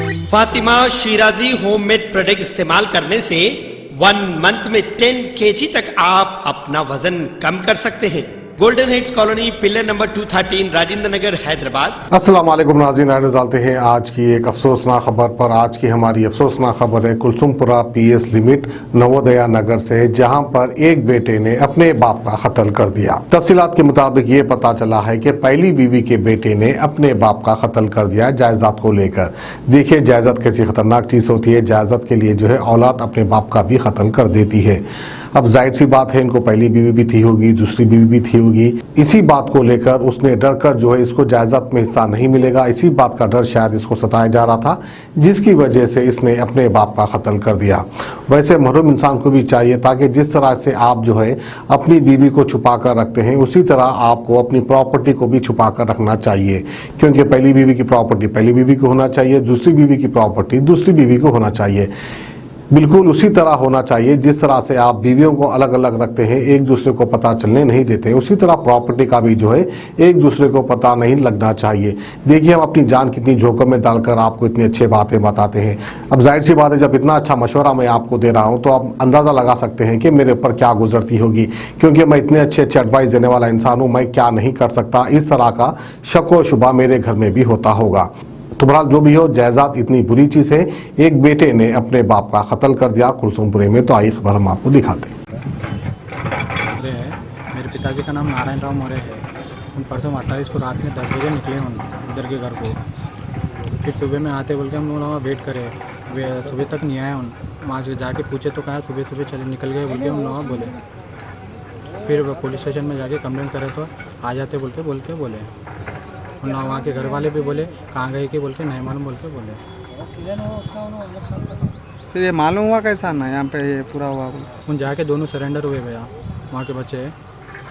Fatima Shirazi homemade product इस्तेमाल करने से 1 मंथ में 10 kg तक आप अपना वजन कम कर सकते हैं। Golden heads colony, pillar number 213, Rajendra Nagar, Hyderabad. अस्सलाम वालेकुम नाज़रीन, आगे चलते हैं आज की एक अफसोसनाक खबर पर। आज की हमारी अफसोसनाक खबर है कुलसुमपुरा PS लिमिट नवोदया नगर से, जहां पर एक बेटे ने अपने बाप का कत्ल कर दिया। तफसीलात के मुताबिक ये पता चला है कि पहली बीवी के बेटे ने अपने बाप का कत्ल कर दिया जायदाद को लेकर। देखिए जायदाद कैसी खतरनाक चीज होती है। जायदाद के लिए जो है औलाद अपने बाप का भी कत्ल कर देती है। अब जाहिर सी बात है, इनको पहली बीवी भी थी होगी, दूसरी बीवी भी थी होगी। इसी बात को लेकर उसने डर कर जो है इसको जायदाद में हिस्सा नहीं मिलेगा, इसी बात का डर शायद इसको सताया जा रहा था, जिसकी वजह से इसने अपने बाप का कत्ल कर दिया। वैसे महरूम इंसान को भी चाहिए ताकि जिस तरह से आप जो है अपनी बीवी को छुपा कर रखते हैं, उसी तरह आपको अपनी प्रॉपर्टी को भी छुपा कर रखना चाहिए। क्योंकि पहली बीवी की प्रॉपर्टी पहली बीवी को होना चाहिए, दूसरी बीवी की प्रॉपर्टी दूसरी बीवी को होना चाहिए। बिल्कुल उसी तरह होना चाहिए जिस तरह से आप बीवियों को अलग अलग रखते हैं, एक दूसरे को पता चलने नहीं देते, उसी तरह प्रॉपर्टी का भी जो है एक दूसरे को पता नहीं लगना चाहिए। देखिए हम अपनी जान कितनी जोखिम में डालकर आपको इतनी अच्छी बातें बताते हैं। अब जाहिर सी बात है, जब इतना अच्छा मशवरा मैं आपको दे रहा हूं तो आप अंदाज़ा लगा सकते हैं कि मेरे ऊपर क्या गुजरती होगी, क्योंकि मैं इतने अच्छे एडवाइस देने वाला इंसान हूँ, मैं क्या नहीं कर सकता। इस तरह का शक व शुबा मेरे घर में भी होता होगा। तो बहरहाल जो भी हो, जायदाद इतनी बुरी चीज है। एक बेटे ने अपने बाप का कत्ल कर दिया कुलसुमपुरे में। तो आइए खबर हम आपको दिखाते हैं। मेरे पिताजी का नाम नारायण राव मौर्य है। उन परसों 28 को रात में 10 बजे निकले उधर के घर को। फिर सुबह में आते बोल के हम लोग वेट करे, वे सुबह तक नहीं आए। वहाँ से जाके पूछे तो कहा सुबह सुबह चले निकल गए बोल के हम लोग बोले। फिर पुलिस स्टेशन में जाके कंप्लेंट करे तो आ जाते बोल के बोले। ना वहाँ के घर वाले भी बोले कहाँ गए कि बोल के नहीं मालूम बोल के बोले। तो ये मालूम हुआ कैसा ना यहाँ पे ये पूरा हुआ? उन जाके दोनों सरेंडर हुए भैया, वहाँ के बच्चे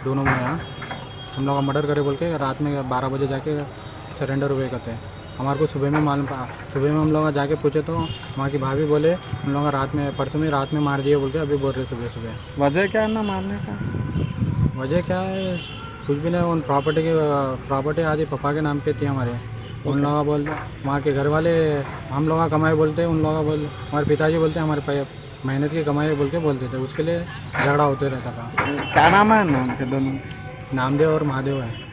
दोनों में यहाँ हम लोग का मर्डर करे बोल के रात में 12 बजे जाके सरेंडर हुए कहते। हमारे को सुबह में मालूम पड़ा। सुबह में हम लोग जाके पूछे तो वहाँ की भाभी बोले हम लोग रात में परसों में रात में मार दिए बोल के अभी बोल रहे सुबह सुबह। वजह क्या है ना मारने का? वजह क्या है कुछ भी नहीं। उन प्रॉपर्टी आज ही पापा के नाम पे थी हमारे। उन लोग बोलते वहाँ के घर वाले हम लोग कमाए बोलते, उन लोग बोल हमारे पिताजी बोलते हमारे मेहनत की कमाई बोल के बोलते थे। उसके लिए झगड़ा होते रहता था। क्या नाम है ना उनके दोनों? नामदेव और महादेव है।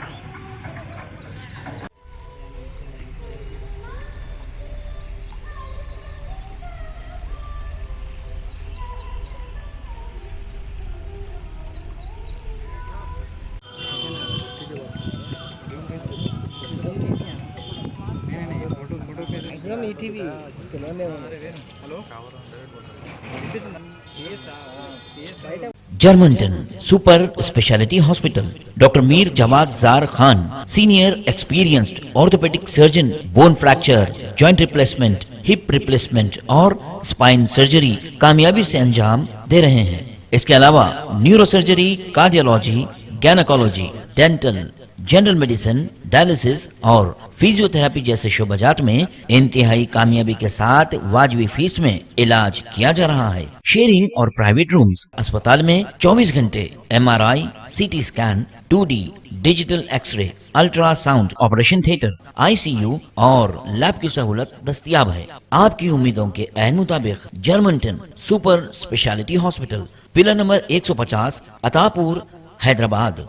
Germanten super speciality hospital, doctor Mir Jawad Zar Khan, senior experienced orthopaedic surgeon, bone fracture, joint replacement, hip replacement और स्पाइन सर्जरी कामयाबी से अंजाम दे रहे हैं। इसके अलावा neuro surgery, cardiology, gynaecology, dental, general medicine, dialysis और फिजियोथेरेपी जैसे शोबाजात में इंतहाई कामयाबी के साथ वाजबी फीस में इलाज किया जा रहा है। शेयरिंग और प्राइवेट रूम्स, अस्पताल में 24 घंटे MRI, CT scan, 2D digital x-ray, ultrasound, operation theatre, ICU और लैब की सहूलत दस्तयाब है। आपकी उम्मीदों के ऐन मुताबिक Germanten super speciality hospital, pillar number 150, Attapur, Hyderabad.